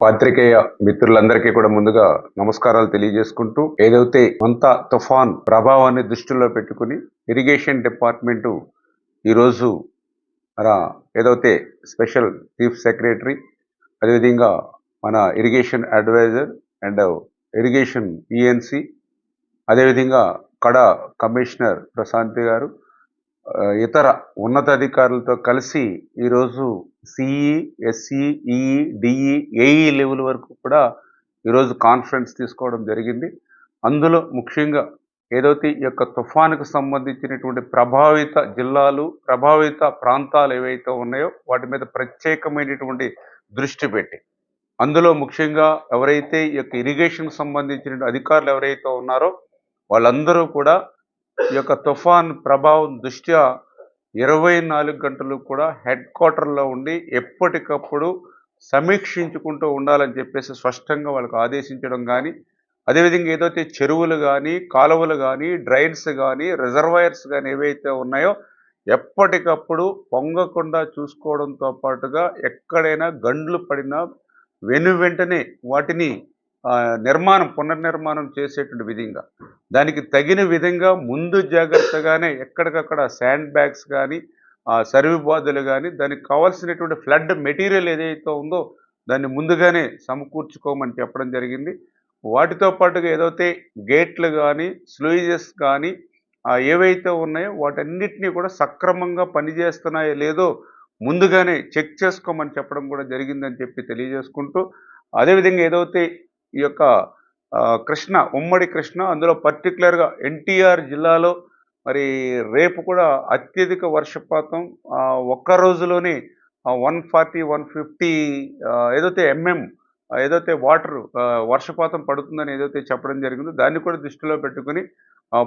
పాత్రికేయ మిత్రులందరికీ కూడా ముందుగా నమస్కారాలు తెలియజేసుకుంటూ ఏదైతే మంత తుఫాన్ ప్రభావాన్ని దృష్టిలో పెట్టుకుని ఇరిగేషన్ డిపార్ట్మెంటు ఈరోజు ఏదైతే స్పెషల్ చీఫ్ సెక్రటరీ అదేవిధంగా మన irrigation advisor and irrigation ENC అదేవిధంగా కడ కమిషనర్ ప్రశాంతి గారు ఇతర ఉన్నతాధికారులతో కలిసి ఈరోజు CE SE EE DE AE level వరకు కూడా ఈరోజు కాన్ఫరెన్స్ తీసుకోవడం జరిగింది. అందులో ముఖ్యంగా ఏదైతే ఈ యొక్క తుఫానుకు సంబంధించినటువంటి ప్రభావిత జిల్లాలు ప్రభావిత ప్రాంతాలు ఏవైతే ఉన్నాయో వాటి మీద ప్రత్యేకమైనటువంటి దృష్టి పెట్టి అందులో ముఖ్యంగా ఎవరైతే ఈ యొక్క ఇరిగేషన్ సంబంధించిన అధికారులు ఎవరైతే ఉన్నారో వాళ్ళందరూ కూడా ఈ యొక్క తుఫాన్ ప్రభావం దృష్ట్యా 24 గంటలు కూడా హెడ్ క్వార్టర్లో ఉండి ఎప్పటికప్పుడు సమీక్షించుకుంటూ ఉండాలని చెప్పేసి స్పష్టంగా వాళ్ళకు ఆదేశించడం కానీ అదేవిధంగా ఏదైతే చెరువులు కానీ కాలువలు కానీ డ్రైన్స్ కానీ రిజర్వాయర్స్ కానీ ఏవైతే ఉన్నాయో ఎప్పటికప్పుడు పొంగకుండా చూసుకోవడంతో పాటుగా ఎక్కడైనా గండ్లు పడినా వెంటనే వాటిని పునర్నిర్మాణం చేసేటువంటి విధంగా దానికి తగిన విధంగా ముందు జాగ్రత్తగానే ఎక్కడికక్కడ శాండ్ బ్యాగ్స్ కానీ సర్వి బాధలు కానీ దానికి కావాల్సినటువంటి ఫ్లడ్ మెటీరియల్ ఏదైతే ఉందో దాన్ని ముందుగానే సమకూర్చుకోమని చెప్పడం జరిగింది. వాటితో పాటుగా ఏదైతే గేట్లు కానీ స్లూయిజెస్ కానీ ఏవైతే ఉన్నాయో వాటన్నిటినీ కూడా సక్రమంగా పనిచేస్తున్నాయో లేదో ముందుగానే చెక్ చేసుకోమని చెప్పడం కూడా జరిగిందని చెప్పి తెలియజేసుకుంటూ అదేవిధంగా ఏదైతే ఈ యొక్క ఉమ్మడి కృష్ణ అందులో పర్టికులర్గా ఎన్టీఆర్ జిల్లాలో మరి రేపు కూడా అత్యధిక వర్షపాతం ఒక్క రోజులోనే 140-150 ఏదైతే ఏదైతే వర్షపాతం పడుతుందని ఏదైతే చెప్పడం జరిగిందో దాన్ని కూడా దృష్టిలో పెట్టుకుని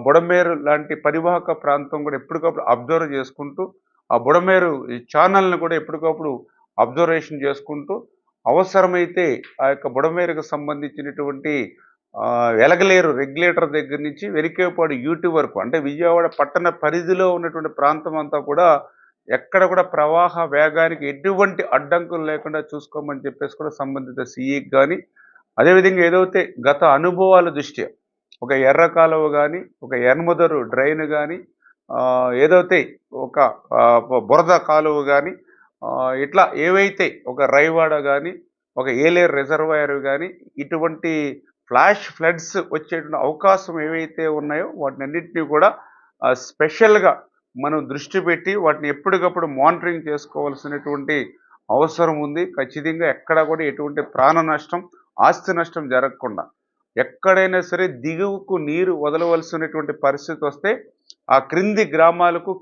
బుడమేరు లాంటి పరివాహక ప్రాంతం కూడా ఎప్పటికప్పుడు అబ్జర్వ్ చేసుకుంటూ ఆ బుడమేరు ఈ ఛానల్ని కూడా ఎప్పటికప్పుడు అబ్జర్వేషన్ చేసుకుంటూ అవసరమైతే ఆ యొక్క బుడమేరుకు సంబంధించినటువంటి వెలగలేరు రెగ్యులేటర్ దగ్గర నుంచి వెరికేపాడు యూటీ వరకు అంటే విజయవాడ పట్టణ పరిధిలో ఉన్నటువంటి ప్రాంతం అంతా కూడా ఎక్కడ కూడా ప్రవాహ వేగానికి ఎటువంటి అడ్డంకులు లేకుండా చూసుకోమని చెప్పేసి కూడా సంబంధిత సిఈకి కానీ అదేవిధంగా ఏదైతే గత అనుభవాల దృష్ట్యా ఒక ఎర్ర కాలువ కానీ ఒక ఎన్మదరు డ్రైన్ కానీ ఏదైతే ఒక బురద కాలువ కానీ ఇట్లా ఏవైతే ఒక రైవాడ కానీ ఒక ఏలేరు రిజర్వాయర్ కానీ ఇటువంటి ఫ్లడ్స్ వచ్చేటువంటి అవకాశం ఏవైతే ఉన్నాయో వాటినన్నింటినీ కూడా స్పెషల్గా మనం దృష్టి పెట్టి వాటిని ఎప్పటికప్పుడు మానిటరింగ్ చేసుకోవాల్సినటువంటి అవసరం ఉంది. ఖచ్చితంగా ఎక్కడ కూడా ఎటువంటి ప్రాణ నష్టం ఆస్తి నష్టం జరగకుండా ఎక్కడైనా సరే దిగువకు నీరు వదలవలసినటువంటి పరిస్థితి వస్తే ఆ క్రింది గ్రామాలకు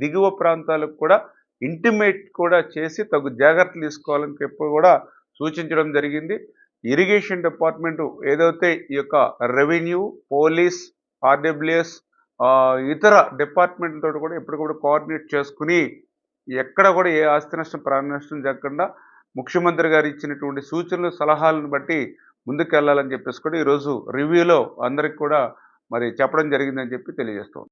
దిగువ ప్రాంతాలకు కూడా ఇంటిమేట్ కూడా చేసి తగు జాగ్రత్తలు తీసుకోవాలని చెప్పి కూడా సూచించడం జరిగింది. ఇరిగేషన్ డిపార్ట్మెంటు ఏదైతే ఈ యొక్క రెవెన్యూ పోలీస్ ఆర్డబ్ల్యూఎస్ ఇతర డిపార్ట్మెంట్లతో కూడా ఎప్పటికప్పుడు కోఆర్డినేట్ చేసుకుని ఎక్కడ కూడా ఏ ఆస్తి నష్టం ప్రాణ నష్టం జరగకుండా ముఖ్యమంత్రి గారు ఇచ్చినటువంటి సూచనలు సలహాలను బట్టి ముందుకెళ్లాలని చెప్పేసి కూడా ఈరోజు రివ్యూలో అందరికి కూడా మరి చెప్పడం జరిగిందని చెప్పి తెలియజేస్తాం.